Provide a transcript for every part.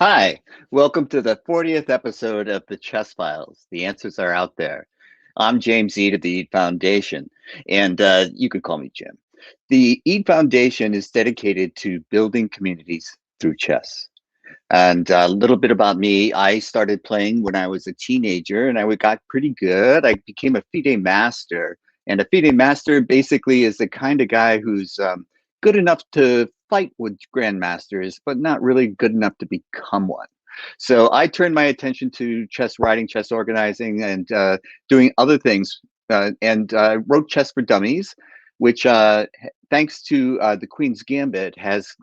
Hi, welcome to the 40th episode of the Chess Files. The answers are out there. I'm James Eade of the Eade Foundation, and you could call me Jim. The Eade Foundation is dedicated to building communities through chess. And a little bit about me, I started playing when I was a teenager and I got pretty good. I became a FIDE master. And a FIDE master basically is the kind of guy who's good enough to fight with grandmasters, but not really good enough to become one. So I turned my attention to chess writing, chess organizing, and doing other things, and wrote Chess for Dummies, which, thanks to the Queen's Gambit, has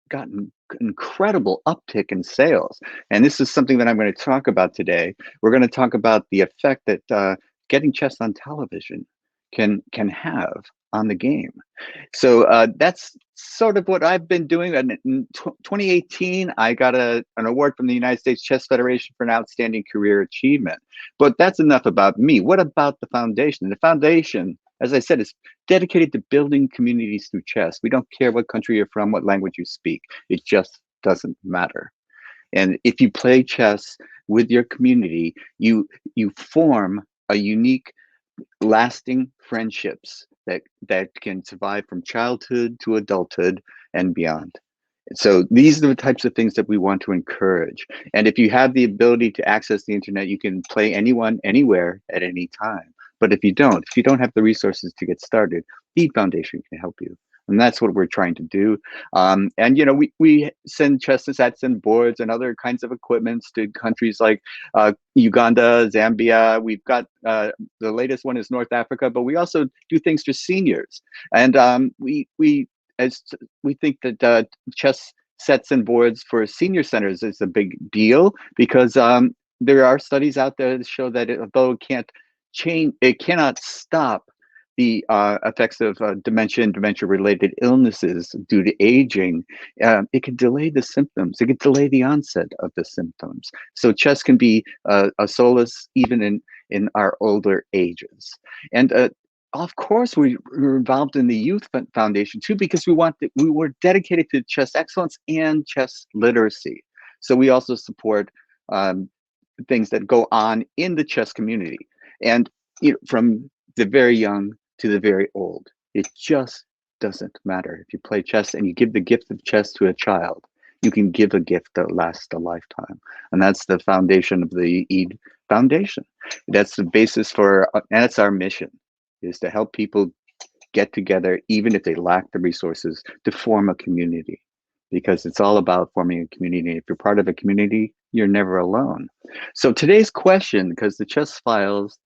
gotten incredible uptick in sales. And this is something that I'm going to talk about today. We're going to talk about the effect that getting chess on television can have on the game. So that's sort of what I've been doing. And in 2018, I got an award from the United States Chess Federation for an outstanding career achievement. But that's enough about me. What about the foundation? The foundation, as I said, is dedicated to building communities through chess. We don't care what country you're from, what language you speak. It just doesn't matter. And if you play chess with your community, you form a unique, lasting friendships that can survive from childhood to adulthood and beyond. So these are the types of things that we want to encourage. And if you have the ability to access the internet, you can play anyone, anywhere, at any time. But if you don't have the resources to get started, the foundation can help you. And that's what we're trying to do. And, you know, we send chess sets and boards and other kinds of equipments to countries like Uganda, Zambia. We've got the latest one is North Africa, but we also do things for seniors. And we think that chess sets and boards for senior centers is a big deal because there are studies out there that show that although it can't change, it cannot stop the effects of dementia and dementia-related illnesses due to aging. It can delay the symptoms. It can delay the onset of the symptoms. So chess can be a solace even in our older ages. And of course, we're involved in the Youth Foundation too, because we were dedicated to chess excellence and chess literacy. So we also support things that go on in the chess community. And from the very young to the very old, it just doesn't matter. If you play chess and you give the gift of chess to a child, you can give a gift that lasts a lifetime. And that's the foundation of the Eade Foundation. That's the basis for, and that's our mission, is to help people get together, even if they lack the resources, to form a community. Because it's all about forming a community. If you're part of a community, you're never alone. So today's question, because the Chess Files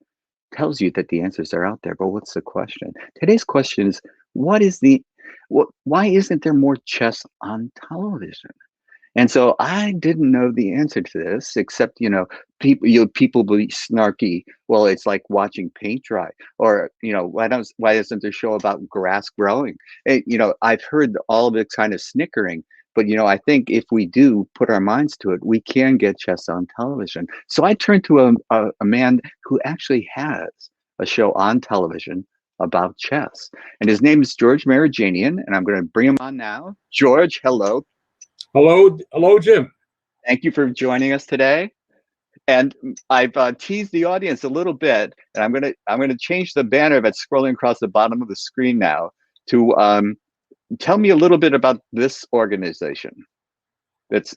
tells you that the answers are out there, but what's the question? Today's question is, why isn't there more chess on television? And so I didn't know the answer to this, except, people be snarky. Well, it's like watching paint dry, or, why isn't there a show about grass growing? I've heard all of it kind of snickering, but, I think if we do put our minds to it, we can get chess on television. So I turned to a man who actually has a show on television about chess, and his name is George Mirijanian, and I'm going to bring him on now. George, hello. Hello, Jim. Thank you for joining us today. And I've teased the audience a little bit, and I'm gonna change the banner that's scrolling across the bottom of the screen now to tell me a little bit about this organization. That's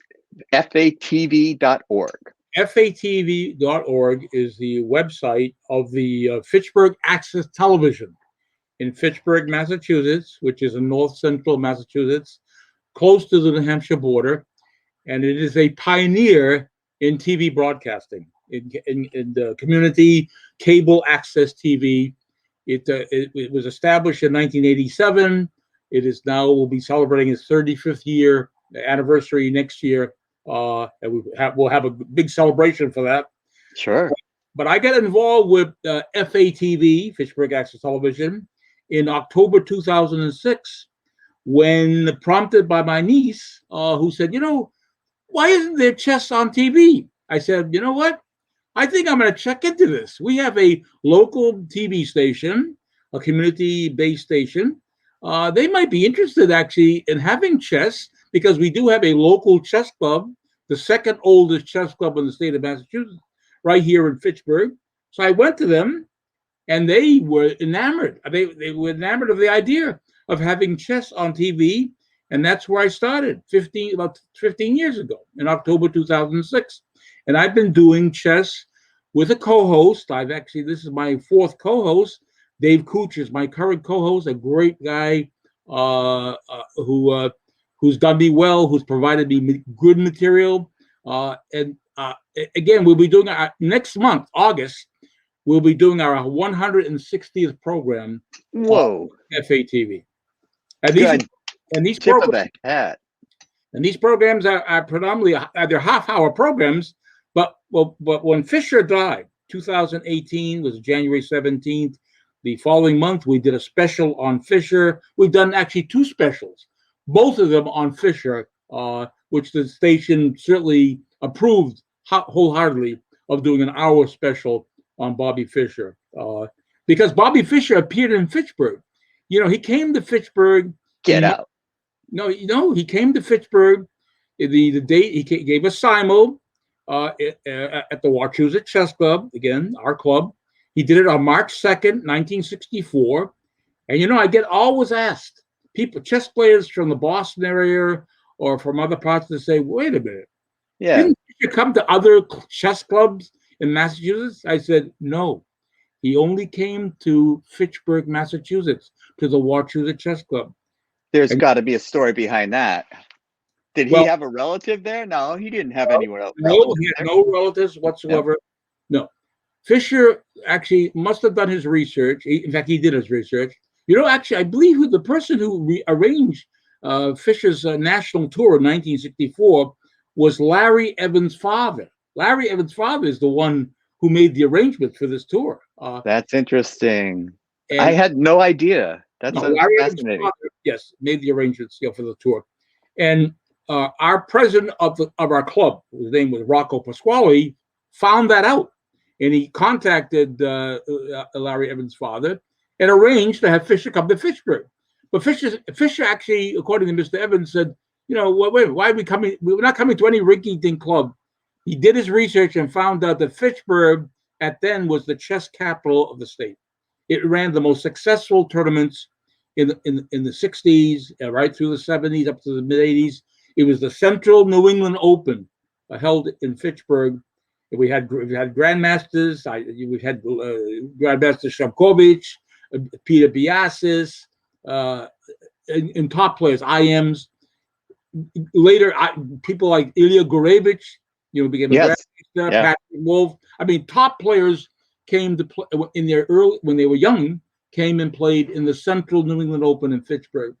fatv.org. Fatv.org is the website of the Fitchburg Access Television in Fitchburg, Massachusetts, which is in north central Massachusetts, close to the New Hampshire border. And it is a pioneer in TV broadcasting, in the community cable access TV. It was established in 1987. It is now will be celebrating its 35th year anniversary next year, and we'll have a big celebration for that. Sure. But I got involved with FATV, Fitchburg Access Television, in October 2006, when prompted by my niece, who said, why isn't there chess on TV? I said, you know what? I think I'm going to check into this. We have a local TV station, a community-based station. They might be interested actually in having chess, because we do have a local chess club the second oldest chess club in the state of Massachusetts, right here in Fitchburg. So I went to them, and they were enamored. They were enamored of the idea of having chess on TV, and that's where I started about 15 years ago in October 2006. And I've been doing chess with a co-host. This is my fourth co-host. Dave Cooch is my current co-host, a great guy who's done me well, who's provided me good material. And again, we'll be doing next month, August. We'll be doing our 160th program Whoa. on FATV. And Good these tip programs, of the hat. and these programs are predominantly they're half-hour programs. But when Fisher died, 2018 was January 17th. The following month, we did a special on Fisher. We've done actually two specials, both of them on Fisher, which the station certainly approved wholeheartedly of doing an hour special on Bobby Fischer, because Bobby Fischer appeared in Fitchburg. He came to Fitchburg. Get out. No, he came to Fitchburg. The date he gave us Simo at the Wachusett Chess Club, again, our club. He did it on March 2nd, 1964. And I get always asked, chess players from the Boston area or from other parts, to say, wait a minute. Yeah. Didn't Fischer come to other chess clubs in Massachusetts? I said, no. He only came to Fitchburg, Massachusetts, to the Wachusett Chess Club. There's got to be a story behind that. Did he have a relative there? No, he didn't have anyone else. No, he had no relatives whatsoever. No. Fischer actually must have done his research. In fact, he did his research. Actually, I believe the person who arranged Fischer's national tour in 1964 was Larry Evans' father. Larry Evans' father is the one who made the arrangement for this tour. That's interesting. I had no idea. That's Larry fascinating. Evans' father, yes, made the arrangements for the tour. And our president of our club, his name was Rocco Pasquale, found that out. And he contacted Larry Evans' father and arranged to have Fischer come to Fitchburg. But Fischer actually, according to Mr. Evans, said, wait, why are we coming? We're not coming to any rinky-dink club. He did his research and found out that Fitchburg at then was the chess capital of the state. It ran the most successful tournaments in the 60s, right through the 70s, up to the mid-80s. It was the Central New England Open held in Fitchburg. We had grandmasters. We had Grandmaster Shamkovich, Peter Biasis, and top players, IMs. Later, people like Ilya Gurevich, became a grandmaster. Patrick Wolf. I mean, top players came to play in their when they were young. Came and played in the Central New England Open in Fitchburg,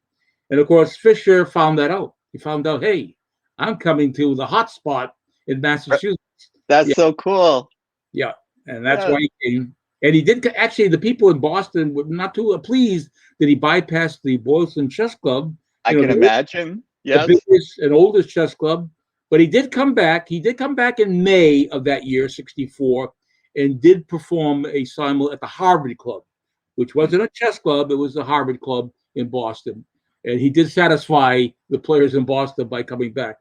and of course, Fischer found that out. He found out, hey, I'm coming to the hot spot in Massachusetts. That's so cool. Yeah, and that's why he came. And he did actually. The people in Boston were not too pleased that he bypassed the Boylston Chess Club. I can imagine. Yes, the biggest and oldest chess club. But he did come back. He did come back in May of that year, '64, and did perform a simul at the Harvard Club, which wasn't a chess club. It was the Harvard Club in Boston. And he did satisfy the players in Boston by coming back.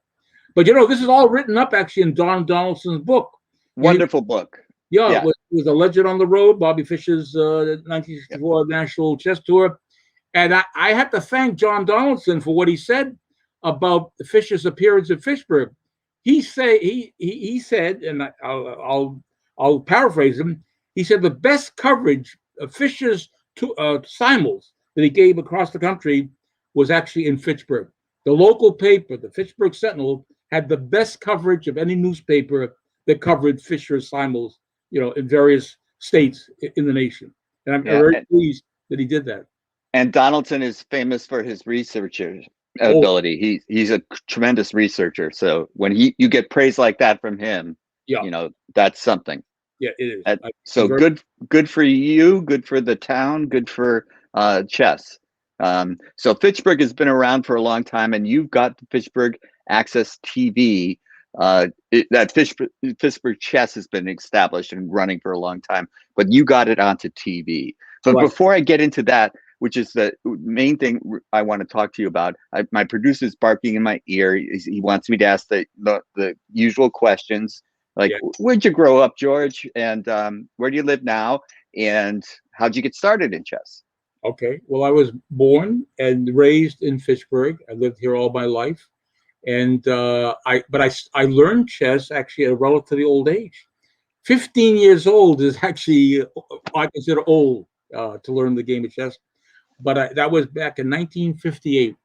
But this is all written up actually in Don Donaldson's book. Wonderful book. Yeah, it was A Legend on the Road, Bobby Fischer's 1964 National Chess Tour. And I have to thank John Donaldson for what he said about Fischer's appearance at Fitchburg. He said, and I'll paraphrase him. He said the best coverage of Fischer's simuls that he gave across the country was actually in Fitchburg. The local paper, the Fitchburg Sentinel, had the best coverage of any newspaper that covered Fischer's simuls, in various states in the nation. And I'm very pleased that he did that. And Donaldson is famous for his researcher ability. He's a tremendous researcher. So when you get praise like that from him, that's something. Yeah, it is. So good for you, good for the town, good for chess. So Fitchburg has been around for a long time, and you've got the Fitchburg Access TV. That Fitchburg Chess has been established and running for a long time, but you got it onto TV. But before I get into that, which is the main thing I want to talk to you about. My producer's barking in my ear. He wants me to ask the usual questions, like, Yeah. where'd you grow up, George? And where do you live now? And how'd you get started in chess? Okay. Well, I was born and raised in Fitchburg. I lived here all my life, and I learned chess actually at a relatively old age. 15 years old is actually I consider old to learn the game of chess. But that was back in 1958.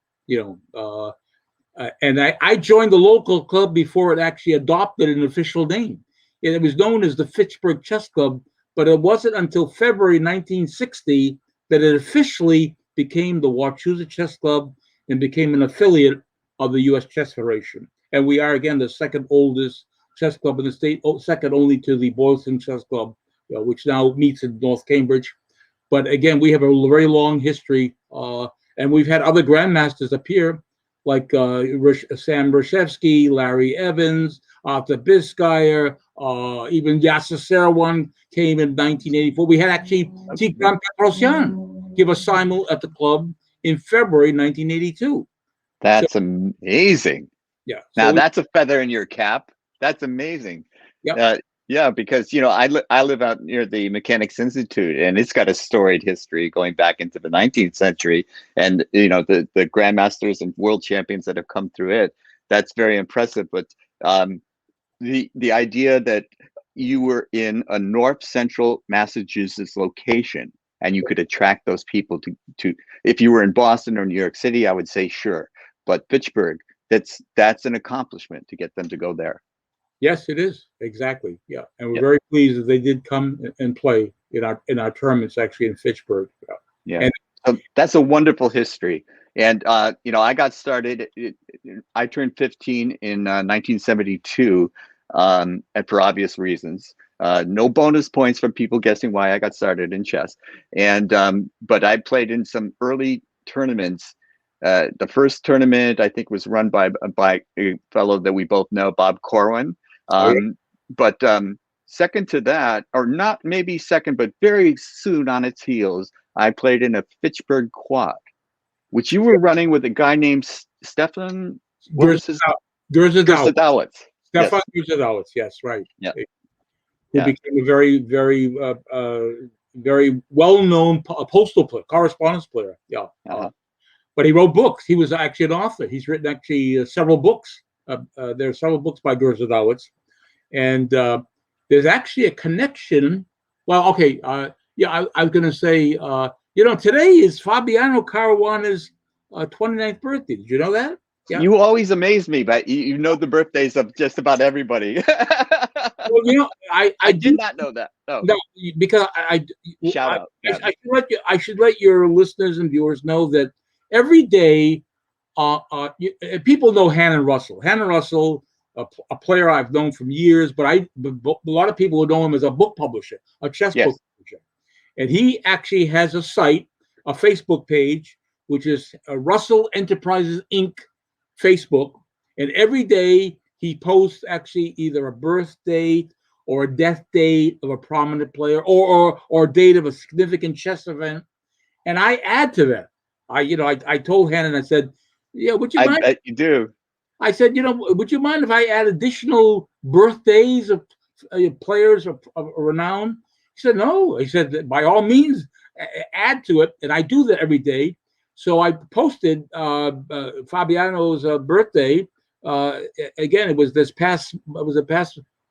And I joined the local club before it actually adopted an official name. It was known as the Fitchburg Chess Club, but it wasn't until February 1960 that it officially became the Wachusett Chess Club and became an affiliate of the U.S. Chess Federation. And we are, again, the second oldest chess club in the state, second only to the Boylston Chess Club, which now meets in North Cambridge. But again, we have a very long history, and we've had other grandmasters appear, like Sam Reshevsky, Larry Evans, Arthur Biskaya, even Yasser Serouan came in 1984. We had actually Tigran Petrosyan give a simul at the club in February 1982. That's amazing. Yeah. Now that's a feather in your cap. That's amazing. Yeah. Yeah, because I live out near the Mechanics Institute, and it's got a storied history going back into the 19th century, and the grandmasters and world champions that have come through it. That's very impressive. But the idea that you were in a north central Massachusetts location and you could attract those people to if you were in Boston or New York City, I would say sure, but Fitchburg, that's an accomplishment to get them to go there. Yes, it is. Exactly. Yeah. And we're very pleased that they did come and play in our tournaments actually in Fitchburg. Yeah. And so that's a wonderful history. And I got started, I turned 15 in 1972, and for obvious reasons. No bonus points from people guessing why I got started in chess. And but I played in some early tournaments. The first tournament I think was run by a fellow that we both know, Bob Corwin. But second to that, or not maybe second, but very soon on its heels, I played in a Fitchburg quad, which you were running with a guy named Stefan. What was his? Gerzadowitz. Stefan Yes. Gerzadowitz. Yes, right. Yeah. Who became a very, very, very well-known postal player, correspondence player. Yeah. But he wrote books. He was actually an author. He's written actually several books. There are several books by Gerzadowitz. And there's actually a connection. Well, okay. I was going to say, today is Fabiano Caruana's 29th birthday. Did you know that? Yeah. You always amaze me, but you know the birthdays of just about everybody. Well, I did not know that. No, because Shout out. I should let your listeners and viewers know that every day, people know Hannon Russell. Hannon Russell, a player I've known from years, but a lot of people know him as a book publisher, a chess book publisher. And he actually has a site, a Facebook page, which is Russell Enterprises Inc. Facebook. And every day he posts actually either a birth date or a death date of a prominent player or date of a significant chess event. And I add to that. I told Hannon, I said, yeah, would you mind? I bet you do. I said, would you mind if I add additional birthdays of players of renown? He said, no. He said, by all means, add to it. And I do that every day. So I posted Fabiano's birthday. Again, it was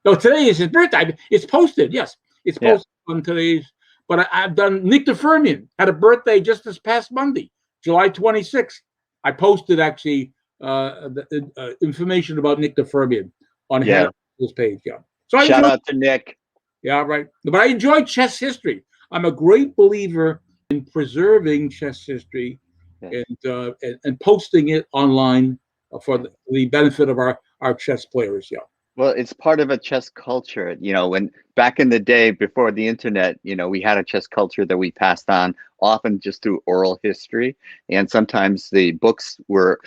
no, today is his birthday. It's posted. Yes, it's posted on today's. But I've done Nick DeFermian had a birthday just this past Monday, July 26th. I posted actually the information about Nick DeFermian on his page. Yeah. So shout out to Nick. Yeah, right. But I enjoy chess history. I'm a great believer in preserving chess history and posting it online for the benefit of our chess players. Yeah. Well, it's part of a chess culture. When back in the day before the internet, we had a chess culture that we passed on often just through oral history. And sometimes the books were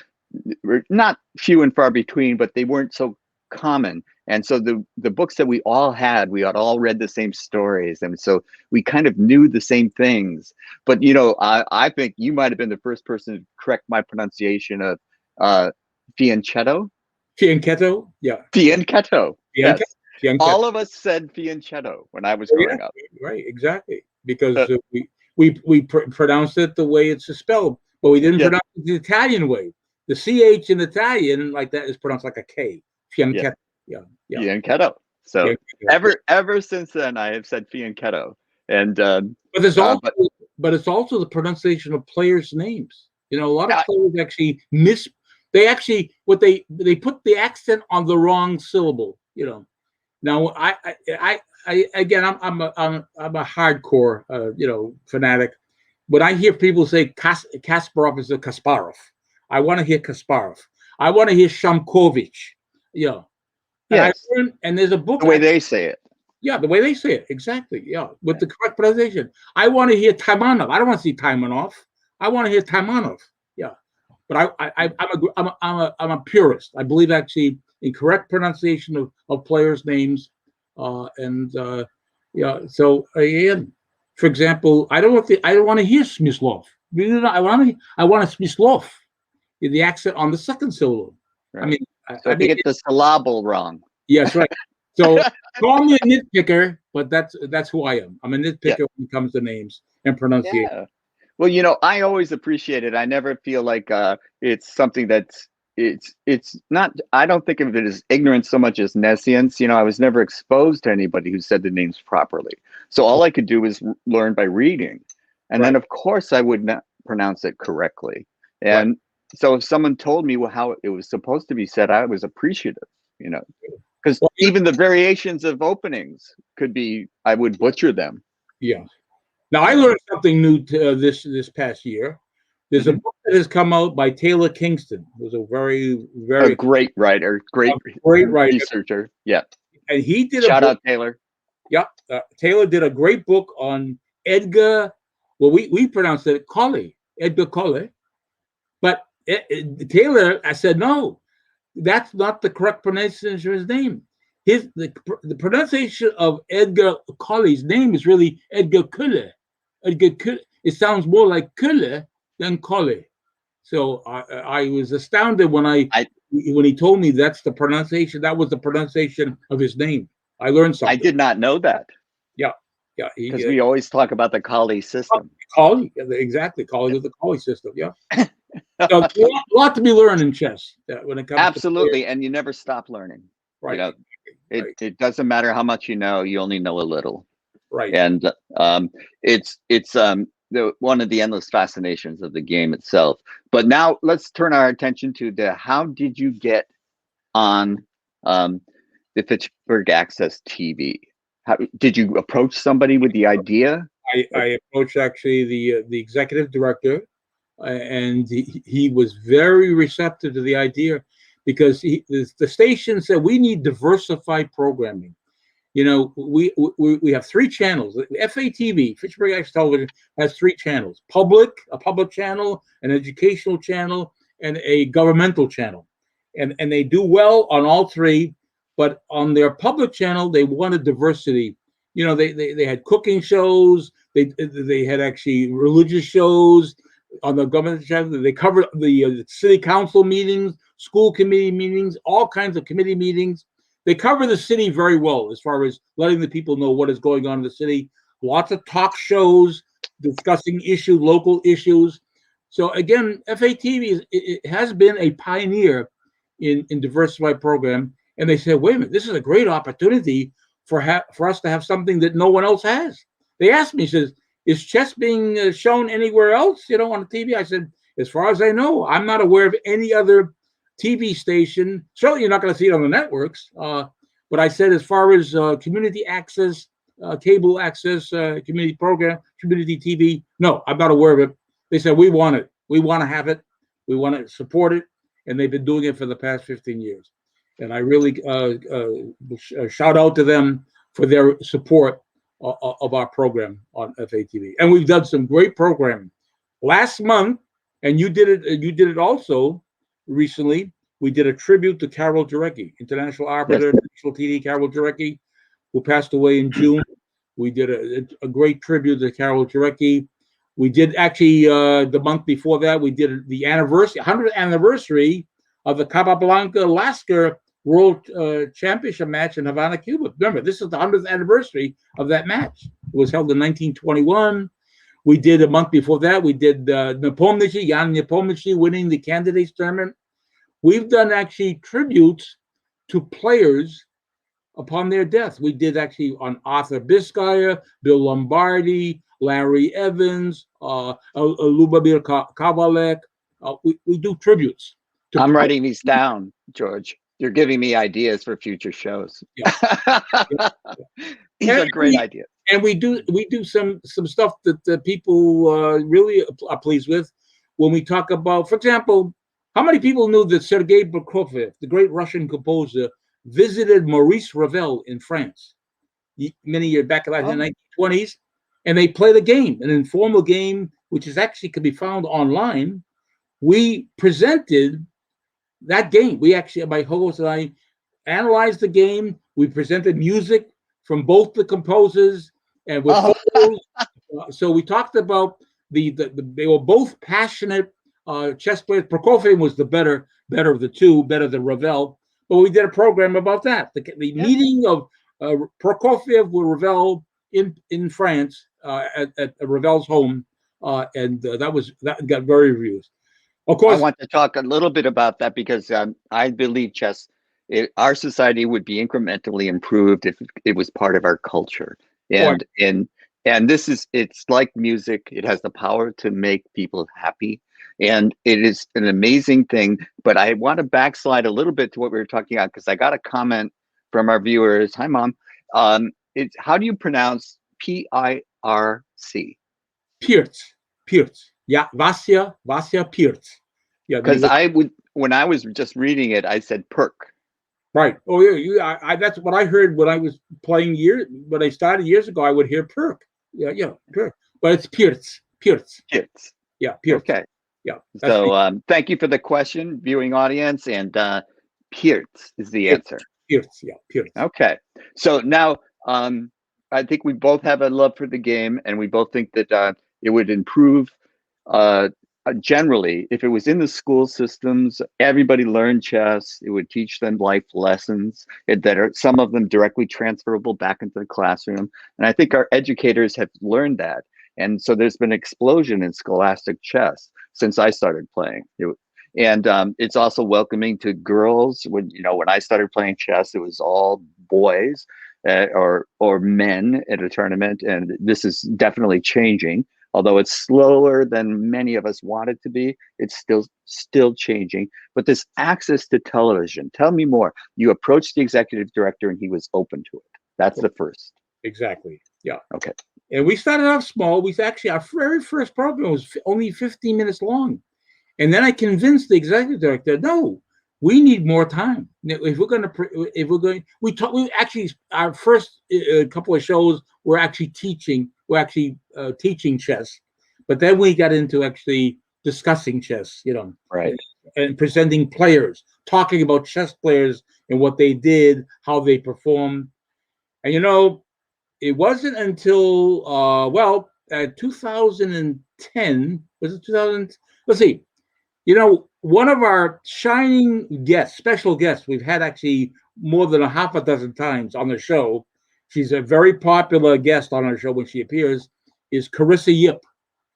not few and far between, but they weren't so common. And so the books that we all had, we had all read the same stories, and so we kind of knew the same things. But I think you might have been the first person to correct my pronunciation of fianchetto. Fianchetto, yeah. Fianchetto. Fianchetto. Yes. All of us said fianchetto when I was Oh, yeah, growing up. right, exactly. Because Uh, we pronounced it the way it's spelled, but we didn't yeah, pronounce it the Italian way. The CH in Italian, like that, is pronounced like a K. yeah, Fianchetto. Yeah, yeah. fianchetto. So Fianchetto. ever since then, I have said fianchetto, and But there's also, but but it's also the pronunciation of players' names. A lot of yeah, players actually miss. They actually they put the accent on the wrong syllable. Now I again I'm a hardcore fanatic. When I hear people say Kasparov is a Kasparov, I want to hear Kasparov. I want to hear Shamkovich. And I yes, learned, and there's a book. the way they say it. Yeah, the way they say it, exactly. Yeah, with the correct pronunciation. I want to hear Taimanov. I don't want to see Taimanov. I want to hear Taimanov. Yeah, but I'm a purist. I believe actually in correct pronunciation of players' names, and yeah. So again, for example, I don't want to hear Smyslov. I want to Smyslov. The accent on the second syllable. I Right. mean, So they get the syllable wrong. yes, right. So call me a nitpicker, but that's who I am. I'm a Yeah. nitpicker when it comes to names and pronunciation. Yeah. Well, I always appreciate it. I never feel like it's something that's it's not. I don't think of it as ignorance so much as nescience. I was never exposed to anybody who said the names properly, so all I could do was learn by reading, and then Right, of course I would not pronounce it correctly. right. And so if someone told me how it was supposed to be said, I was appreciative. Because Well, even the variations of openings could be, I would butcher them. yeah. Now I Yeah. learned something new this past year. There's a Mhm. book that has come out by Taylor Kingston, who's a very A very great writer, great great writer, researcher. Yeah. and he did a Shout book. out Taylor. Yeah, Taylor did a great book on Edgar. Well, we pronounced it Colley, Edgar Colley, but Taylor, I said no. That's not the correct pronunciation of his name. The pronunciation of Edgar Colley's name is really Edgar Kulle. Edgar Kulle. It sounds more like Kulle than Colley. So I was astounded I when he told me that's the pronunciation. That was the pronunciation of his name. I learned I something. did not know that Yeah, yeah. because we always talk about the Kali system. Colley, exactly. Colley with the Colley system. Yeah. So a lot to be learned in chess when it comes to players. Absolutely, and you never stop learning. You Right, know, it right, it doesn't matter how much you know; you only know a little. right. And it's one of the endless fascinations of the game itself. But now let's turn our attention to the how did you get on um, the Fitchburg Access TV? How did you approach somebody with the idea? I approached actually the executive director, and he was very receptive to the idea because the station said we need diversified programming. We have three channels. FATV, Fitchburg Access Television, has three channels: a public channel, an educational channel, and a governmental channel. And they do well on all three, but on their public channel, they wanted diversity. They had cooking shows. They had actually religious shows. On the government channel, they covered the city council meetings, school committee meetings, all kinds of committee meetings. They cover the city very well as far as letting the people know what is going on in the city. Lots of talk shows discussing local issues. So again, FATV it has been a pioneer in diversified program, and they said, "Wait a minute, this is a great opportunity for us to have something that no one else has." They asked me, "says Is chess being shown anywhere else? On TV?" I said, "As far as I know, I'm not aware of any other TV station. Certainly, you're not going to see it on the networks." But I said, as far as community access, cable access, community program, community TV, no, I'm not aware of it. They said, "We want it. We want to have it. We want to support it." And they've been doing it for the past 15 years. And I really shout out to them for their support of our program on FATV. And we've done some great programming. Last month, and you did it also recently. we did a tribute to Carol Jarecki, international Yes. arbiter, national TD Carol Jarecki, who passed away in June. We did a great tribute to Carol Jarecki. We did actually the month before that, we did the anniversary, 100th anniversary of the Capablanca Alaska World Championship match in Havana, Cuba. Remember, this is the 100th anniversary of that match. It was held in 1921. We did a month before that, we did Nepomniachtchi, Jan Nepomniachtchi winning the candidates tournament. We've done actually tributes to players upon their death. We did actually on Arthur Biscaya, Bill Lombardi, Larry Evans, Lubomir Kavalek. We do tributes. I'm writing these down, George. You're giving me ideas for future shows. Yeah. These are great ideas. And we do some stuff that people really are pleased with. When we talk about, for example, how many people knew that Sergei Prokofiev, the great Russian composer, visited Maurice Ravel in France many years back in the 1920s, and they played a game, an informal game, which is actually can be found online. We presented that game. We actually, my host and I, analyzed the game. We presented music from both the composers and with photos. So we talked about they were both passionate chess players. Prokofiev was the better of the two, better than Ravel. But we did a program about that. The meeting of Prokofiev with Ravel in France at Ravel's home, and that got very reviews. Of course, I want to talk a little bit about that because I believe chess, our society would be incrementally improved if it was part of our culture. And this is, it's like music. It has the power to make people happy. And it is an amazing thing. But I want to backslide a little bit to what we were talking about, because I got a comment from our viewers. Hi, Mom. It's, how do you pronounce P-I-R-C? Pirc. Yeah, Vasya Pirc. Yeah, because when I was just reading it, I said perk. Right. Oh yeah, that's what I heard when I was playing when I started years ago. I would hear perk. Yeah, perk. But it's Pirc. Yeah, Pirc. Okay. Yeah. So thank you for the question, viewing audience, and Pirc is the answer. Pirc. Yeah, Pirc. Okay. So now I think we both have a love for the game, and we both think that it would improve generally if it was in the school systems. Everybody learned chess. It would teach them life lessons that are some of them directly transferable back into the classroom. And I think our educators have learned that. And so there's been an explosion in scholastic chess since I started playing. And it's also welcoming to girls. When I started playing chess, it was all boys or men at a tournament, and this is definitely changing. Although it's slower than many of us want it to be, it's still changing. But this access to television, tell me more. You approached the executive director and he was open to it. That's the first. Exactly. Yeah. Okay. And we started off small. Our very first program was only 15 minutes long. And then I convinced the executive director, no, we need more time. Our first couple of shows were actually teaching. Teaching chess, but then we got into actually discussing chess, right, and presenting players, talking about chess players and what they did, how they performed. And it wasn't until 2010, was it 2000? Let's see. One of our shining guests, special guests, we've had actually more than a half a dozen times on the show. She's a very popular guest on our show when she appears, is Carissa Yip.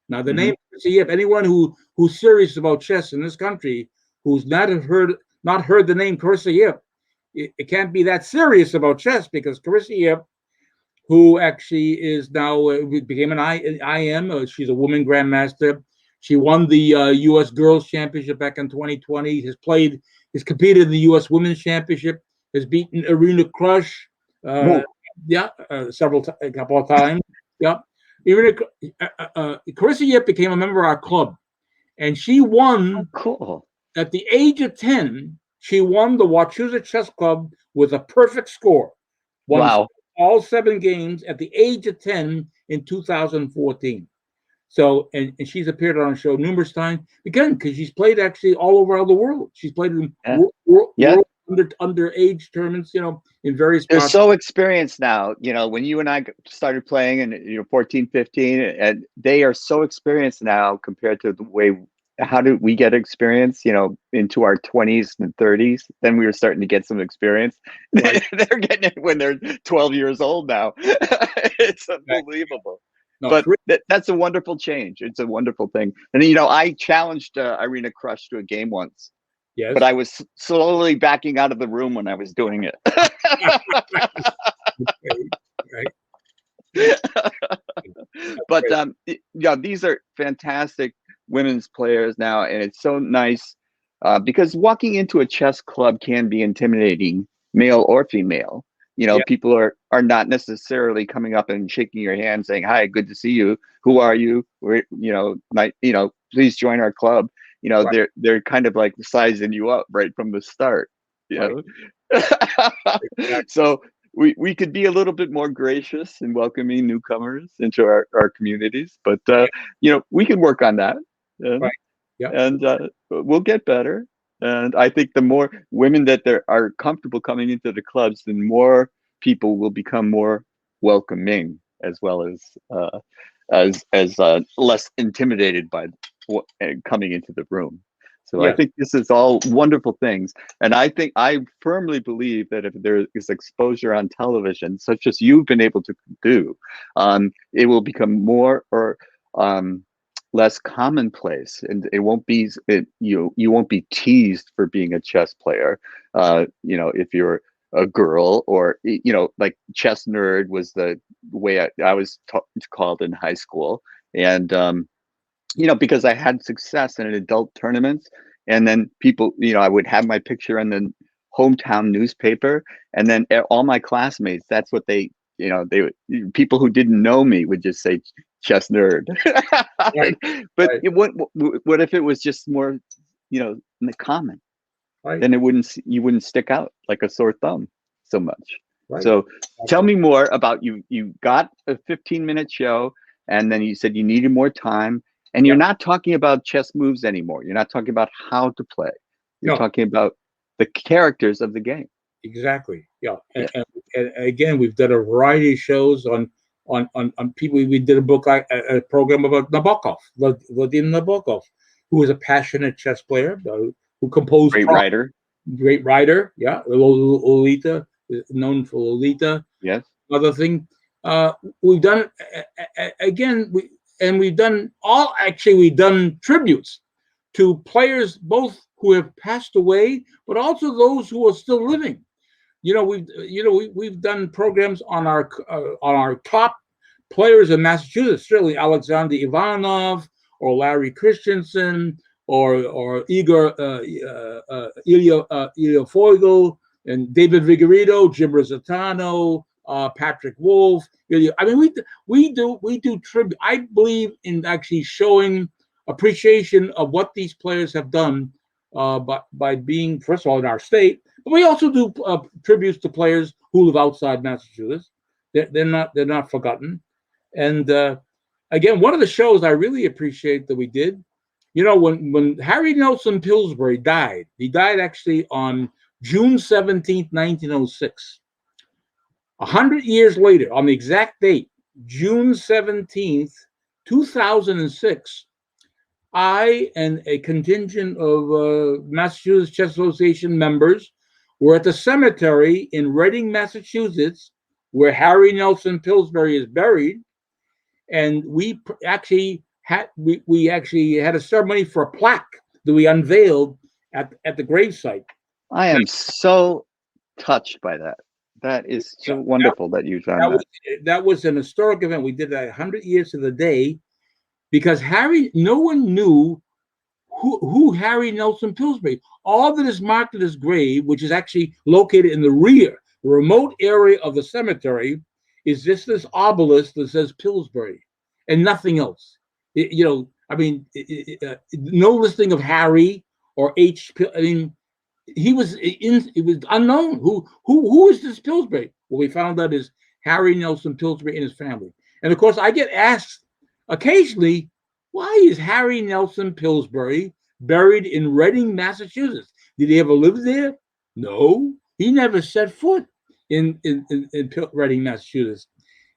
Now, the name Carissa Yip, anyone who's serious about chess in this country, who's not heard the name Carissa Yip, it can't be that serious about chess, because Carissa Yip, who actually is now became an IM, she's a woman grandmaster. She won the U.S. Girls Championship back in 2020. Has competed in the U.S. Women's Championship. Has beaten Irina Krush. A couple of times. Yeah. Carissa Yip became a member of our club, and she won. Oh, cool. At the age of 10, she won the Wachusett Chess Club with a perfect score. Won all 7 games at the age of 10 in 2014. So, and she's appeared on our show numerous times, again, because she's played actually all over the world. She's played in Yeah. Yeah. world underage tournaments, in various They're parts. so experienced now. When you and I started playing and 14, 15, and they are so experienced now compared to the way, how did we get experience, into our 20s and 30s? Then we were starting to get some experience. Right. They're getting it when they're 12 years old now. It's unbelievable. No, But that's a wonderful change. It's a wonderful thing. And, I challenged Irina Krush to a game once, but yes. I was slowly backing out of the room when I was doing it. Right. But these are fantastic women's players now, and it's so nice because walking into a chess club can be intimidating, male or female. Yeah. People are not necessarily coming up and shaking your hand, saying, "Hi, good to see you. Who are you? Please join our club." Right. They're kind of like sizing you up right from the start. You Right. know, Exactly. so we could be a little bit more gracious in welcoming newcomers into our communities, but we can work on that, and, Right. Yeah. we'll get better. And I think the more women that there are comfortable coming into the clubs, the more people will become more welcoming, as well as less intimidated by coming into the room. So I Yeah. think this is all wonderful things. And I firmly believe that if there is exposure on television, such as you've been able to do, it will become more or less commonplace, and it won't be you won't be teased for being a chess player. If you're a girl, or like chess nerd was the way I was called in high school, and because I had success in adult tournaments, and then people, I would have my picture in the hometown newspaper, and then all my classmates, that's what people who didn't know me would just say chess nerd. Right. But Right. what if it was just more, in the common? Right. Then you wouldn't stick out like a sore thumb so much. Right. So tell Exactly. me more about you. You got a 15-minute show, and then you said you needed more time, and you're Yeah. not talking about chess moves anymore. You're not talking about how to play. You're No. talking about the characters of the game. Exactly. Yeah. Yeah. And again, we've done a variety of shows on people. We did a book, a program about Nabokov, Vladimir Nabokov, who was a passionate chess player, who composed Great writer. great writer. Yeah. Lolita, known for Lolita. Yes. Another thing, we've done again. We've done tributes to players both who have passed away, but also those who are still living. We've done programs on our top players in Massachusetts. Certainly Alexander Ivanov or Larry Christensen or Igor Ilya Foigl and David Vigorito, Jim Rosatano, Patrick Wolf. I mean, we do tribute. I believe in actually showing appreciation of what these players have done by being, first of all, in our state, but we also do tributes to players who live outside Massachusetts. They're not forgotten. And again, one of the shows I really appreciate that we did, when Harry Nelson Pillsbury died, he died actually on June 17th, 1906. 100 years later, on the exact date, June 17th, 2006, I and a contingent of Massachusetts Chess Association members were at the cemetery in Reading, Massachusetts, where Harry Nelson Pillsbury is buried, and we actually had a ceremony for a plaque that we unveiled at the gravesite. I am so touched by that. That is Yeah, so wonderful that you've done that was that. that was an historic event. We did that 100 years to the day because no one knew who Harry Nelson Pillsbury. All that is marked at his grave, which is actually located in the remote area of the cemetery, is just this obelisk that says Pillsbury and nothing else. No listing of Harry or H. I mean, it was unknown. Who is this Pillsbury? What we found out is Harry Nelson Pillsbury and his family. And of course, I get asked occasionally, why is Harry Nelson Pillsbury buried in Reading, Massachusetts? Did he ever live there? No, he never set foot in Reading, Massachusetts.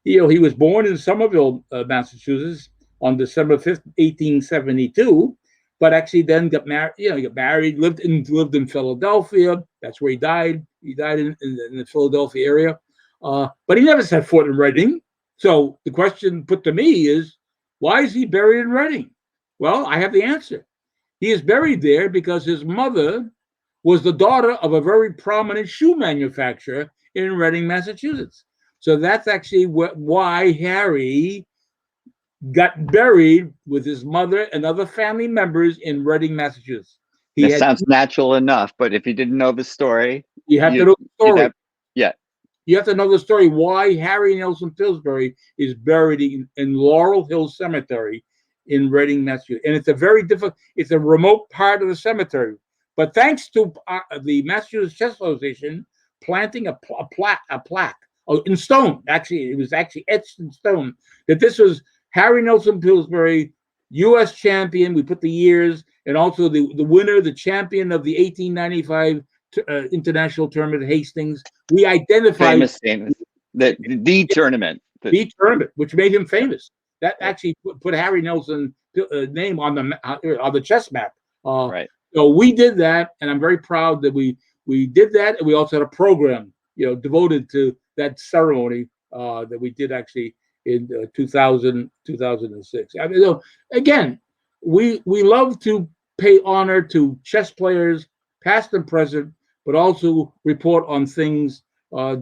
He was born in Somerville, Massachusetts, on December 5th, 1872, but actually then got married. He got married, lived in Philadelphia. That's where he died. He died in the Philadelphia area, but he never set foot in Reading. So the question put to me is, why is he buried in Reading? Well, I have the answer. He is buried there because his mother was the daughter of a very prominent shoe manufacturer in Reading, Massachusetts. So that's actually why Harry got buried with his mother and other family members in Reading, Massachusetts. This sounds natural enough, but if you didn't know the story, you have to know the story. Yeah. You have to know the story why Harry Nelson Pillsbury is buried in Laurel Hill Cemetery in Reading, Massachusetts. And it's a very difficult, it's a remote part of the cemetery. But thanks to the Massachusetts Chess Association planting a plaque in stone, actually, it was actually etched in stone, that this was Harry Nelson Pillsbury, U.S. champion. We put the years, and also the winner, the champion of the 1895 international tournament at Hastings. We identified famous the tournament, the tournament, which made him famous. That actually put Harry Nelson's name on the chess map. Right. So we did that, and I'm very proud that we did that, and we also had a program, devoted to that ceremony that we did actually in 2006. I mean, again, we love to pay honor to chess players, past and present, but also report on things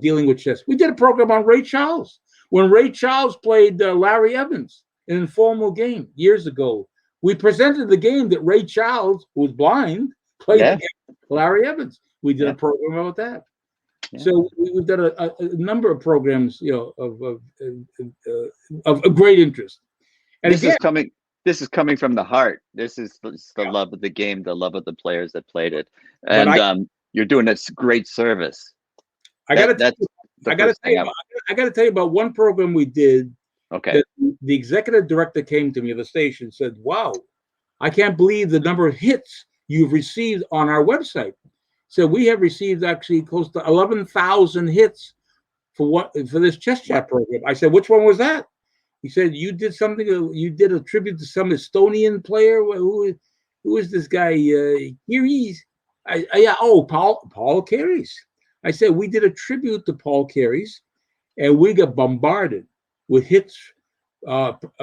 dealing with chess. We did a program on Ray Charles. When Ray Charles played Larry Evans in an informal game years ago, we presented the game that Ray Charles, who was blind, played against Larry Evans. We did a program about that. Yeah. So we've done a number of programs, of great interest. And this is coming from the heart. This is the love of the game, the love of the players that played it, and you're doing a great service. I got to tell you about one program we did. Okay. The executive director came to me of the station and said, "Wow, I can't believe the number of hits you've received on our website." So we have received actually close to 11,000 hits for this chess chat program. I said, "Which one was that?" He said, "You did something. You did a tribute to some Estonian player. Who is this guy? Carey? Paul Carey." I said, "We did a tribute to Paul Carey, and we got bombarded with hits,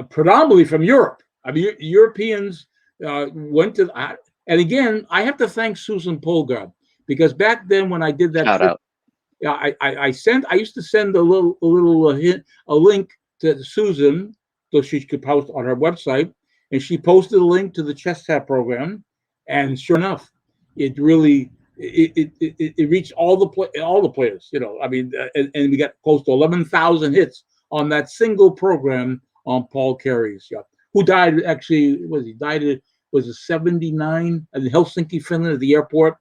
predominantly from Europe. I mean, Europeans went to." And again, I have to thank Susan Polgard, because back then when I did that, Shoutout. Yeah, I used to send a link to Susan so she could post on her website, and she posted a link to the chess chat program, and sure enough, it really it reached all the players. I mean, and we got close to 11,000 hits on that single program on Paul Carey's, who died actually. Was it 79 in Helsinki, Finland, at the airport?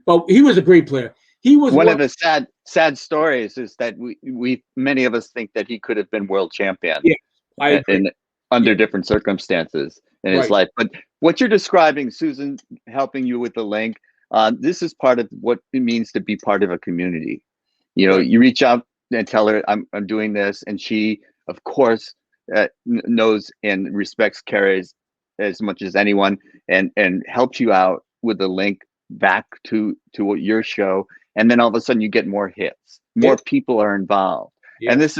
But he was a great player. He was one of the sad stories is that we many of us think that he could have been world champion under different circumstances in his life. But what you're describing, Susan helping you with the link, this is part of what it means to be part of a community. You reach out and tell her I'm doing this, and she, of course, knows and respects Carey's as much as anyone, and helps you out with the link back to your show, and then all of a sudden you get more hits, more people are involved, and this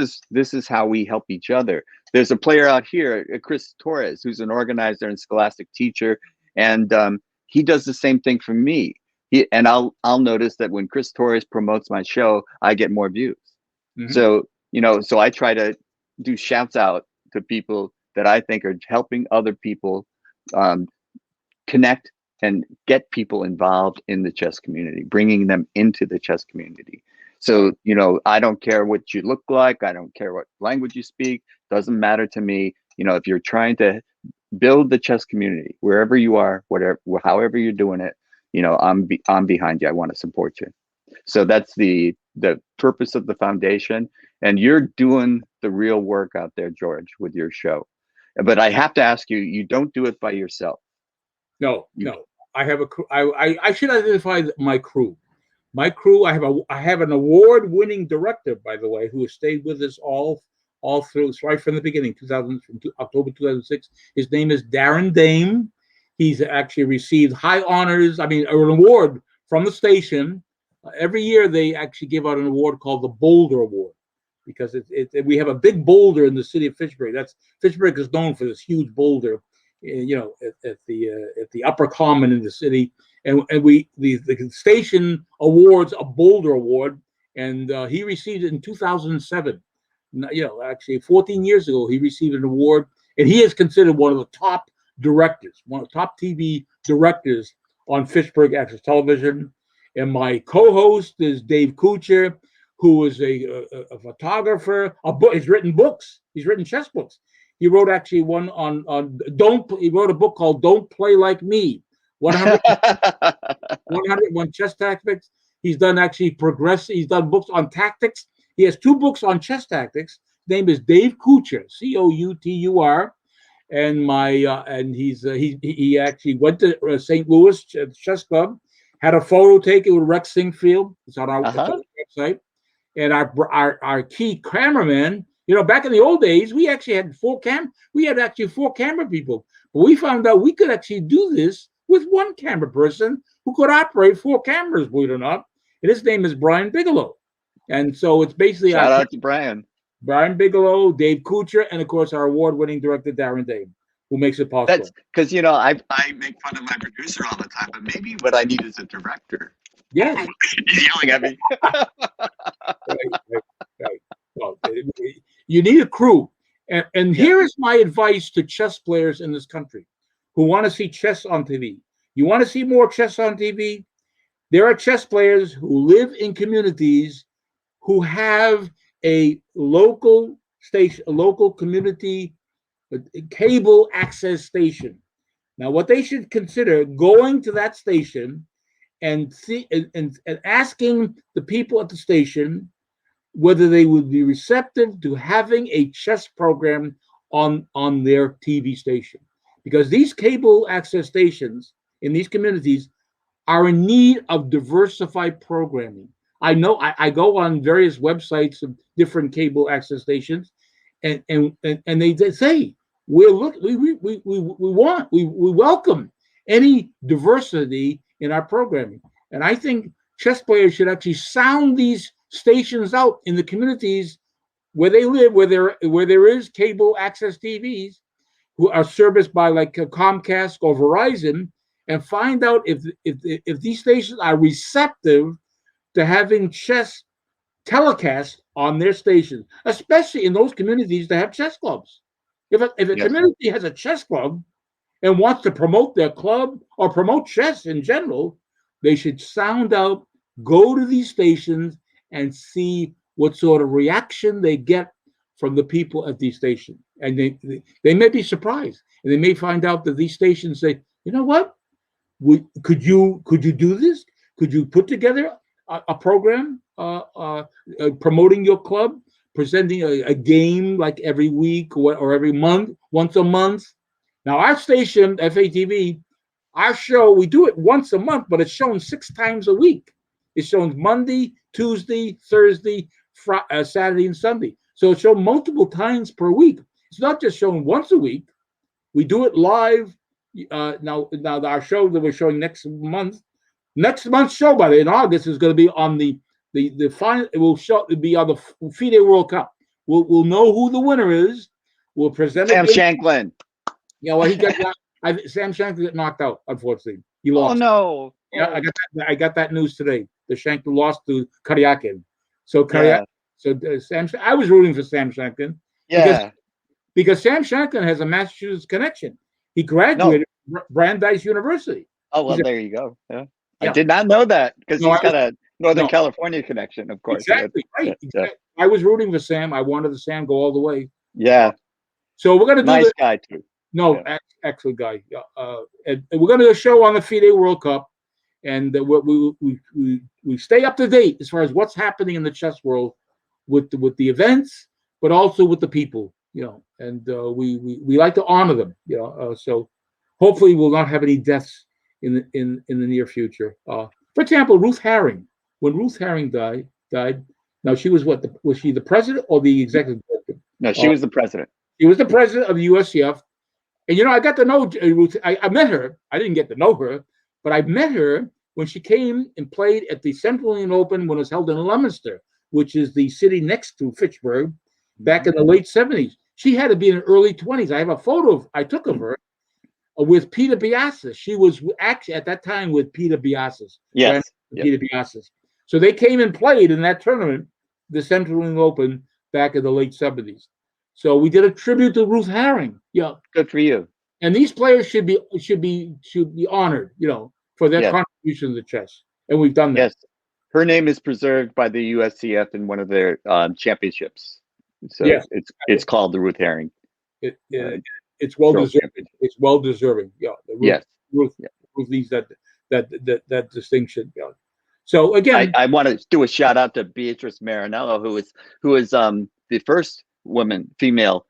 is how we help each other. There's a player out here, Chris Torres, who's an organizer and scholastic teacher, and he does the same thing for me. I'll notice that when Chris Torres promotes my show, I get more views. Mm-hmm. So I try to do shouts out to people that I think are helping other people connect and get people involved in the chess community, bringing them into the chess community. So, I don't care what you look like. I don't care what language you speak. Doesn't matter to me. If you're trying to build the chess community, wherever you are, however you're doing it, I'm behind you. I want to support you. So that's the purpose of the foundation. And you're doing the real work out there, George, with your show. But I have to ask you, you don't do it by yourself. No, no. I have a crew. I should identify my crew. My crew. I have an award-winning director, by the way, who has stayed with us all through, right from the beginning, October 2006. His name is Darren Dame. He's actually received high honors. I mean, an award from the station. Every year they actually give out an award called the Boulder Award, because we have a big boulder in the city of Fitchburg. Fitchburg is known for this huge boulder, at the upper common in the city, and the station awards a Boulder Award, and he received it in 2007. Actually 14 years ago, he received an award, and he is considered one of the top directors, one of the top TV directors on Fitchburg Access Television. And my co-host is Dave Kuchar, who is a photographer. He's written books. He's written chess books. He wrote actually one on He wrote a book called "Don't Play Like Me." 101 chess tactics. He's done He's done books on tactics. He has 2 books on chess tactics. His name is Dave Kuchar, Coutur, and he actually went to St. Louis Chess Club, had a photo taken with Rex Singfield. It's on our website. And our key cameraman, back in the old days, we actually had 4 camera people. But we found out we could actually do this with 1 camera person who could operate 4 cameras, believe it or not. And his name is Brian Bigelow. And so it's basically shout out to Brian. Brian Bigelow, Dave Kuchar, and of course our award-winning director Darren Dame, who makes it possible. That's because I make fun of my producer all the time, but maybe what I need is a director. Yeah, he's yelling at me. Right. Well, you need a crew, and here is my advice to chess players in this country who want to see chess on TV. You want to see more chess on TV? There are chess players who live in communities who have a local station, a local community cable access station. Now, what they should consider going to that station and asking the people at the station whether they would be receptive to having a chess program on their TV station, because these cable access stations in these communities are in need of diversified programming. I know I go on various websites of different cable access stations, and they say we welcome any diversity in our programming. And I think chess players should actually sound these stations out in the communities where they live, where there is cable access TVs who are serviced by like Comcast or Verizon, and find out if these stations are receptive to having chess telecast on their stations, especially in those communities that have chess clubs. If a community has a chess club and wants to promote their club or promote chess in general, they should sound out, go to these stations, and see what sort of reaction they get from the people at these stations. And they may be surprised, and they may find out that these stations say, you know what, could you do this? Could you put together a program promoting your club, presenting a game like every week or every month, once a month? Now, our station, FATV, our show, we do it once a month, but it's shown 6 times a week. It's shown Monday, Tuesday, Thursday, Saturday, and Sunday. So it's shown multiple times per week. It's not just shown once a week. We do it live. Now our show that we're showing next month's show, by the way, in August, is going to be on the final. It'll be on the FIDE World Cup. We'll know who the winner is. We'll present Sam Shanklin. Yeah, well, Sam Shanklin got knocked out, unfortunately. He lost. Oh no! Yeah, I got that news today. The Shanklin lost to Karyakin. So Sam. I was rooting for Sam Shanklin. Yeah. Because Sam Shanklin has a Massachusetts connection. He graduated from Brandeis University. Oh well, there you go. Yeah. I did not know that, because he's got a Northern California connection, of course. Exactly, right. Exactly. I was rooting for Sam. I wanted the Sam go all the way. Yeah. So we're going to do nice guy too. No, excellent guy. And we're going to do a show on the FIDE World Cup, and we stay up to date as far as what's happening in the chess world with the events, but also with the people. and we like to honor them. So hopefully we'll not have any deaths in the near future. For example, Ruth Herring. When Ruth Herring died. Now she was was she the president or the executive director? No, she was the president. She was the president of the USCF. And I got to know Ruth. I met her. I didn't get to know her, but I met her when she came and played at the Central Indian Open when it was held in Leominster, which is the city next to Fitchburg, back in the late 70s. She had to be in her early 20s. I have a photo I took of her with Peter Biasis. She was actually at that time with Peter Biasis. Yes. Peter Biasis. So they came and played in that tournament, the Central Indian Open, back in the late 70s. So we did a tribute to Ruth Herring. Yeah. Good for you. And these players should be honored, for their contribution to chess. And we've done that. Yes. Her name is preserved by the USCF in one of their championships. So it's called the Ruth Herring. It's well deserved. It's well deserving. Yeah. Ruth needs that distinction. Yeah. So again, I want to do a shout out to Beatrice Marinello, who is the first female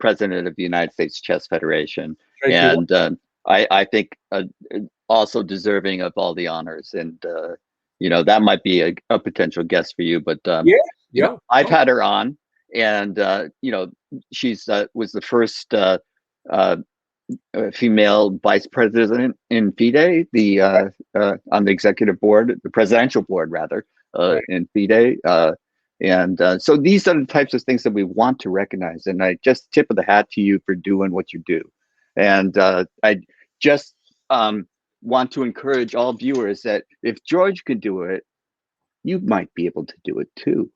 president of the United States Chess Federation, and I think also deserving of all the honors. And that might be a potential guest for you. But I've had her on, and she's was the first female vice president in FIDE, on the executive board, the presidential board rather, in FIDE. And so these are the types of things that we want to recognize. And I just tip of the hat to you for doing what you do. And I just want to encourage all viewers that if George could do it, you might be able to do it too.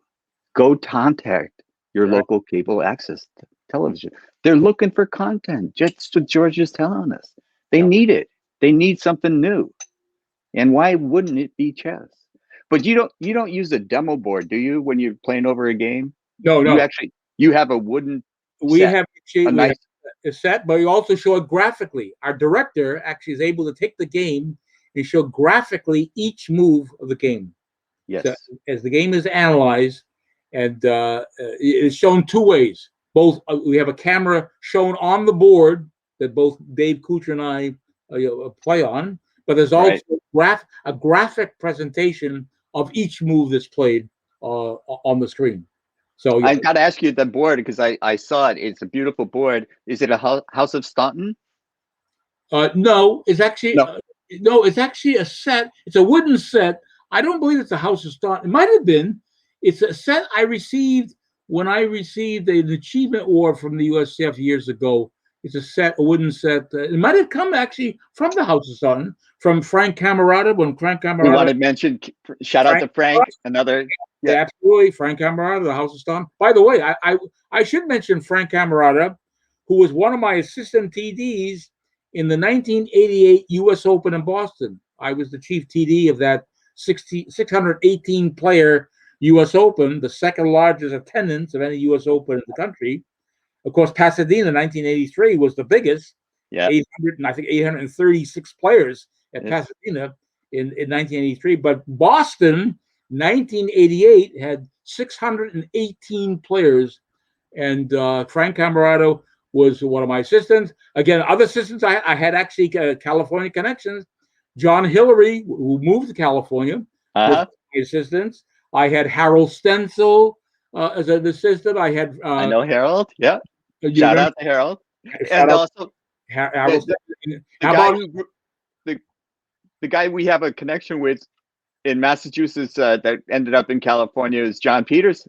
Go contact your local cable access television. They're looking for content. Just what George is telling us. They need it. They need something new. And why wouldn't it be chess? But you don't use a demo board, do you, when you're playing over a game? No. You have a wooden set. We have a set, but we also show it graphically. Our director actually is able to take the game and show graphically each move of the game. Yes. So, as the game is analyzed, and it is shown two ways. Both we have a camera shown on the board that both Dave Kuchar and I play on, but there's also a graphic presentation of each move that's played on the screen. So I got to ask you the board because I saw it. It's a beautiful board. Is it a House of Staunton? No, it's actually it's actually a set. It's a wooden set. I don't believe it's a House of Staunton. It might have been. It's a set I received when I received an achievement award from the USCF years ago. It's a wooden set. It might have come actually from the House of Staunton, from Frank Camarda. When Frank Camarda, you want to mention? Shout out to Frank. Another, absolutely, Frank Camarda, the House of Staunton. By the way, I should mention Frank Camarda, who was one of my assistant TDs in the 1988 U.S. Open in Boston. I was the chief TD of that 618 player U.S. Open, the second largest attendance of any U.S. Open in the country. Of course, Pasadena, 1983, was the biggest. 836 players at Pasadena in 1983. But Boston, 1988, had 618 players. And Frank Camarada was one of my assistants. Again, other assistants, I had actually California connections. John Hillary, who moved to California, was my assistants. I had Harold Stencil as an assistant. I had I know Harold. Yeah. Shout out to Harold. And also Harold. The guy we have a connection with in Massachusetts that ended up in California is John Peters.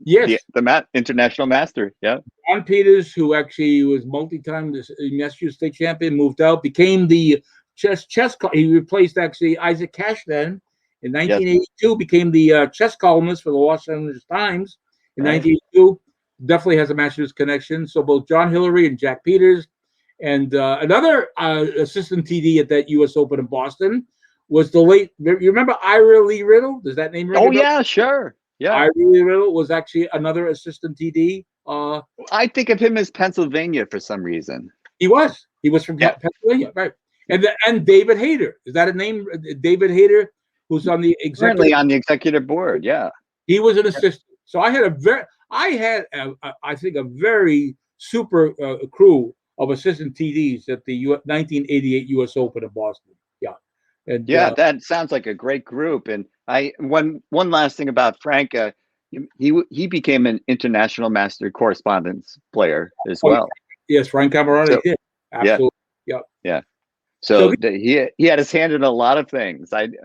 Yes, the international master. Yeah, John Peters, who actually was multi-time Massachusetts state champion, moved out, became the chess. He replaced actually Isaac Cash then. In 1982, became the chess columnist for the Los Angeles Times. In 1982, definitely has a Massachusetts connection. So both John Hillary and Jack Peters, and another assistant TD at that U.S. Open in Boston was the late. You remember Ira Lee Riddle? Does that name ring? Oh yeah, sure. Yeah, Ira Lee Riddle was actually another assistant TD. I think of him as Pennsylvania for some reason. He was from Pennsylvania, right? And David Hayter, is that a name? David Hayter, who's on the executive board. Yeah, he was an assistant. So I had I had, I think, a very super crew of assistant TDs at the 1988 U.S. Open in Boston. Yeah, and Yeah, that sounds like a great group. And one last thing about Frank, he became an international master correspondence player as oh, well. yes, Frank Camarada So did yeah, absolutely. Yeah. yeah. So So he had his hand in a lot of things. And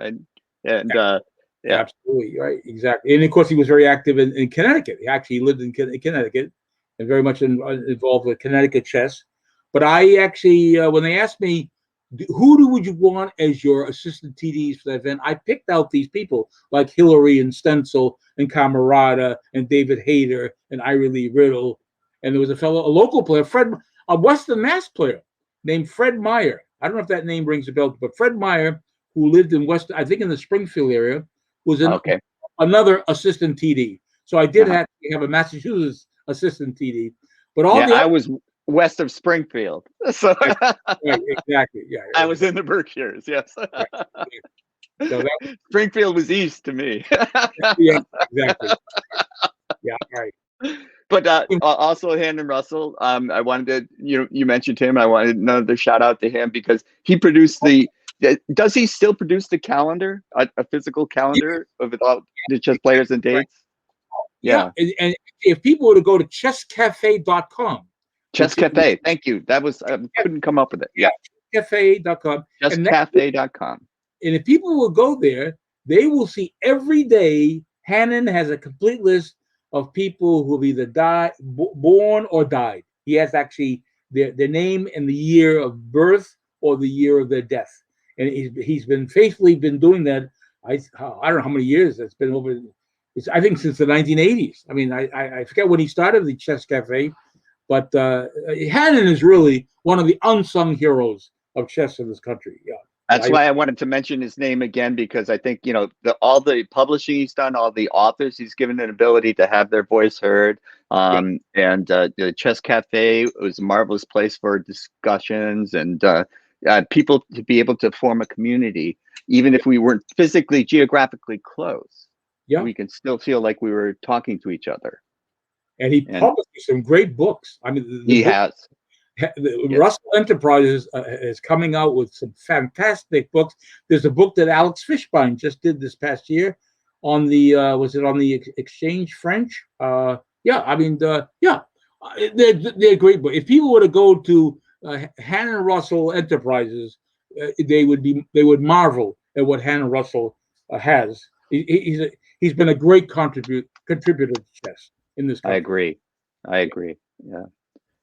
yeah, absolutely right, exactly. And of course, he was very active in Connecticut. He actually lived in Connecticut and very much involved with Connecticut chess. But I actually, when they asked me, would you want as your assistant TDs for that event, I picked out these people like Hillary and Stencil and Camarada and David Hayter and Ira Lee Riddle. And there was a local player, a Western Mass player named Fred Meyer. I don't know if that name rings a bell, but Fred Meyer, who lived in West, I think in the Springfield area, was okay. another assistant TD. So I did Uh-huh. have a Massachusetts assistant TD, but all Yeah, the I other, was west of Springfield, so right, exactly, yeah, I was in the Berkshires. Yes, right. So that, Springfield was east to me. yeah, exactly, yeah, right. But also Hammond Russell. I wanted to, you mentioned him. I wanted another shout out to him because he produced does he still produce the calendar, a physical Yeah, calendar of all the chess players and right. dates? Yeah, Yeah. and if people were to go to chesscafe.com, Chess which is Cafe. Thank you. That was, I couldn't come up with it. yeah, Yeah. chesscafe.com, and Chesscafe.com. and if people will go there, they will see every day Hannon has a complete list of people who have either born or died. He has actually their name and the year of birth or the year of their death. And he's been faithfully been doing that. I don't know how many years it's been over. I think since the 1980s. I mean, I forget when he started the Chess Cafe, but Hannon is really one of the unsung heroes of chess in this country. Yeah. That's why I wanted to mention his name again, because I think, all the publishing he's done, all the authors he's given an ability to have their voice heard. Yeah. And the Chess Cafe was a marvelous place for discussions and people to be able to form a community, even if we weren't physically, geographically close. Yeah. We can still feel like we were talking to each other. And he And published some great books. I mean, the he book, has. Yes. Russell Enterprises is coming out with some fantastic books. There's a book that Alex Fishbein just did this past year on the was it on the Exchange French? Yeah, I mean, yeah, they're great books. If people were to go to Hannah Russell Enterprises, they would marvel at what Hannah Russell has. He's been a great contributor to chess in this I country. agree. I agree. Yeah.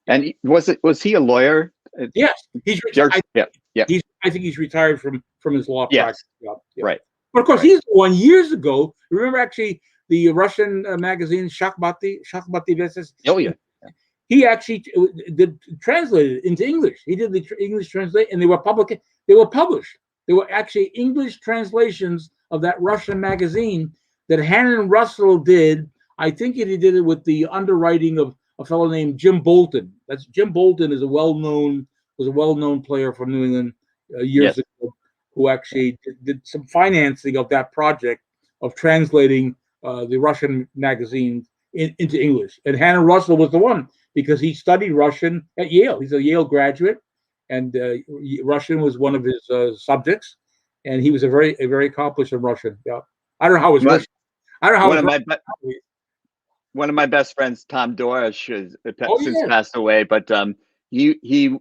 And was he a lawyer? Yes, he's retired. Yeah. Yeah. I think he's retired from his law practice. Yes. Yeah, yeah. Right. But of course, Right. he's the one years ago. Remember, actually, the Russian magazine Shakhmati Versus. Oh yeah. He actually did translated it into English. He did the English translate, and they were public. They were published. They were actually English translations of that Russian magazine that Hannon Russell did. I think he did it with the underwriting of a fellow named Jim Bolton. That's Jim Bolton is a well-known player from New England years Yes. ago, who actually did some financing of that project of translating the Russian magazines into English. And Hannon Russell was the one because he studied Russian at Yale. He's a Yale graduate, and Russian was one of his subjects. And he was a very accomplished in Russian. Yeah, I don't know how his One, Russian. I don't know how one his of my Russian. one of my best friends, Tom Dorish, has Oh since yeah, passed away. But he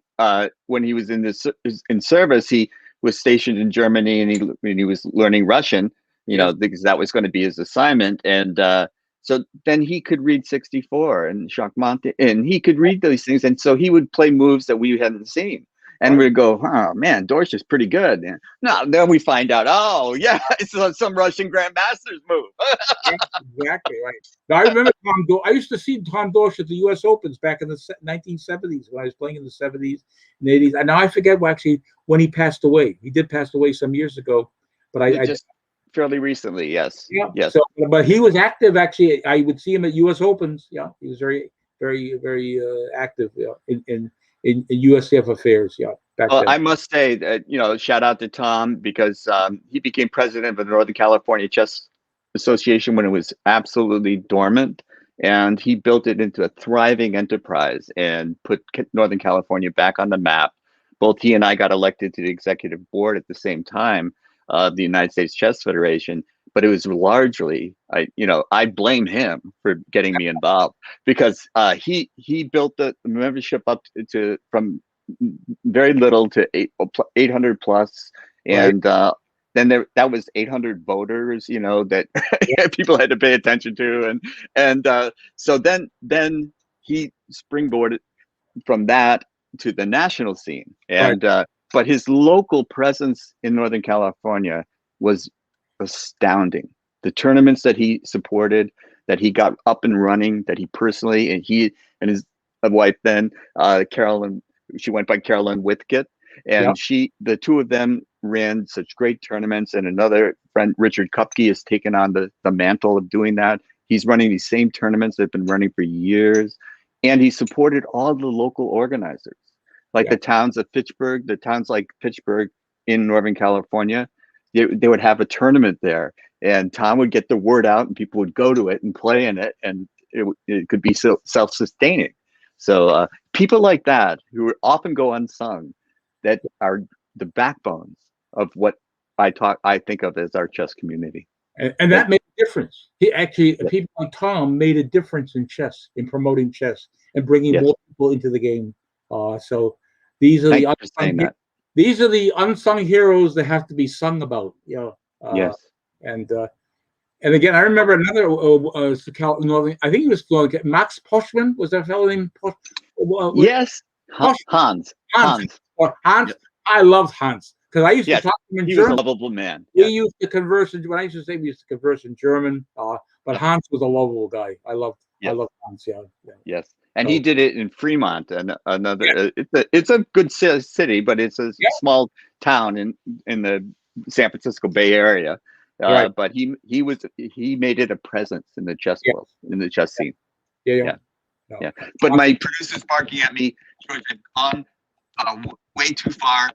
when he was in service, he was stationed in Germany, and he was learning Russian. yes, Because that was going to be his assignment, and so then he could read 64 and Shakmante, and he could read those things, and so he would play moves that we hadn't seen. And right. we'd go, oh man, Dorsch is pretty good. And no, then we find out, oh yeah, it's some Russian grandmaster's move. Yeah, exactly right. Now, I remember Tom Dorsch. I used to see Tom Dorsch at the U.S. Opens back in the 1970s when I was playing in the 70s and 80s. And now I forget actually when he passed away. He did pass away some years ago, but Just fairly recently, yes. yeah. Yes. So, but he was active actually. I would see him at U.S. Opens. Yeah, he was very active. Yeah, in USCF affairs. Yeah, back Well, then. I must say that, shout out to Tom, because he became president of the Northern California Chess Association when it was absolutely dormant. and he built it into a thriving enterprise and put Northern California back on the map. Both he and I got elected to the executive board at the same time of the United States Chess Federation, but it was largely, I blame him for getting me involved, because he built the membership up to from very little to 800 plus, and then that was 800 voters, that people had to pay attention to, and so then he springboarded from that to the national scene, and but his local presence in Northern California was astounding. The tournaments that he supported, that he got up and running, that he personally, and he and his wife then, Carolyn, she went by Carolyn Whitgett, and the two of them ran such great tournaments. And another friend, Richard Kupke, has taken on the mantle of doing that. He's running these same tournaments that have been running for years, and he supported all the local organizers, like the towns of Fitchburg, the towns like Fitchburg in Northern California. They would have a tournament there, and Tom would get the word out, and people would go to it and play in it, and it could be self-sustaining. So people like that, who often go unsung, that are the backbones of what I think of as our chess community. And that made a difference. He actually, people like Tom made a difference in chess, in promoting chess and bringing more people into the game. So these are these are the unsung heroes that have to be sung about. Yes. And again, I remember another Northern. I think it was Max Poschmann. Was that fellow named yes, Hans. Hans. Or Hans. Yep. I loved Hans because I used to talk to him in he German. Was a lovable man. We used to converse when I used to say we used to converse in German. But Hans was a lovable guy. I loved Hans. Yes. And he did it in Fremont, and another. It's a good city, but it's a small town in the San Francisco Bay Area. But he made it a presence in the chess world, in the chess scene. Yeah. But my producer's barking at me, George. I've gone way too far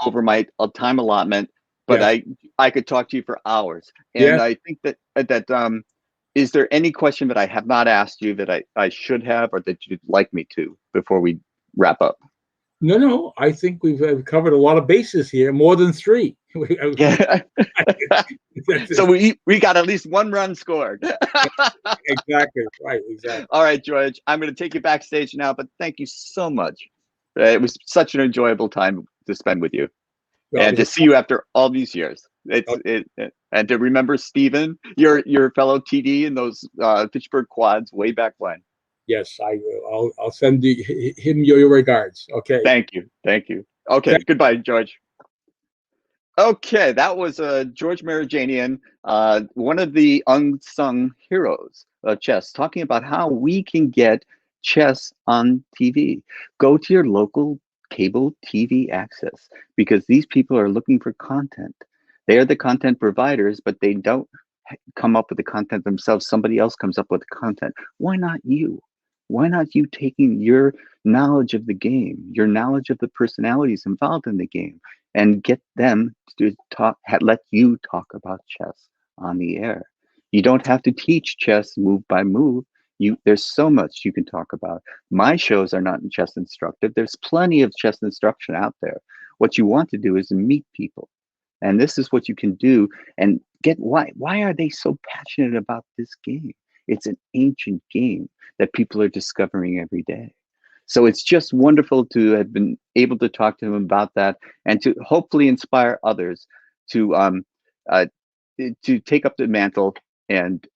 over my time allotment, but I could talk to you for hours. And I think that is there any question that I have not asked you that I should have, or that you'd like me to, before we wrap up? No. I think we've covered a lot of bases here, more than 3. So we got at least 1 run scored. Exactly. Right. Exactly. All right, George. I'm going to take you backstage now, but thank you so much. It was such an enjoyable time to spend with you, and to see you after all these years. And to remember Stephen, your fellow TD in those Fitchburg quads way back when. Yes, I will. I'll send him your regards. Okay. Thank you. Okay. Goodbye, George. Okay, that was George Mirijanian, one of the unsung heroes of chess, talking about how we can get chess on TV. Go to your local cable TV access, because these people are looking for content. They are the content providers, but they don't come up with the content themselves. Somebody else comes up with the content. Why not you? Why not you taking your knowledge of the game, your knowledge of the personalities involved in the game, and get them to let you talk about chess on the air? You don't have to teach chess move by move. There's so much you can talk about. My shows are not chess instructive. There's plenty of chess instruction out there. What you want to do is meet people. And this is what you can do, and get why are they so passionate about this game? It's an ancient game that people are discovering every day. So it's just wonderful to have been able to talk to him about that, and to hopefully inspire others to take up the mantle and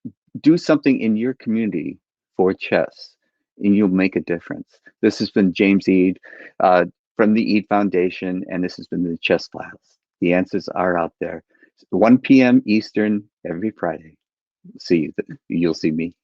do something in your community for chess, and you'll make a difference. This has been James Eade from the Eade Foundation, and this has been the Chess Files. The answers are out there. 1 p.m. Eastern every Friday. You'll see me.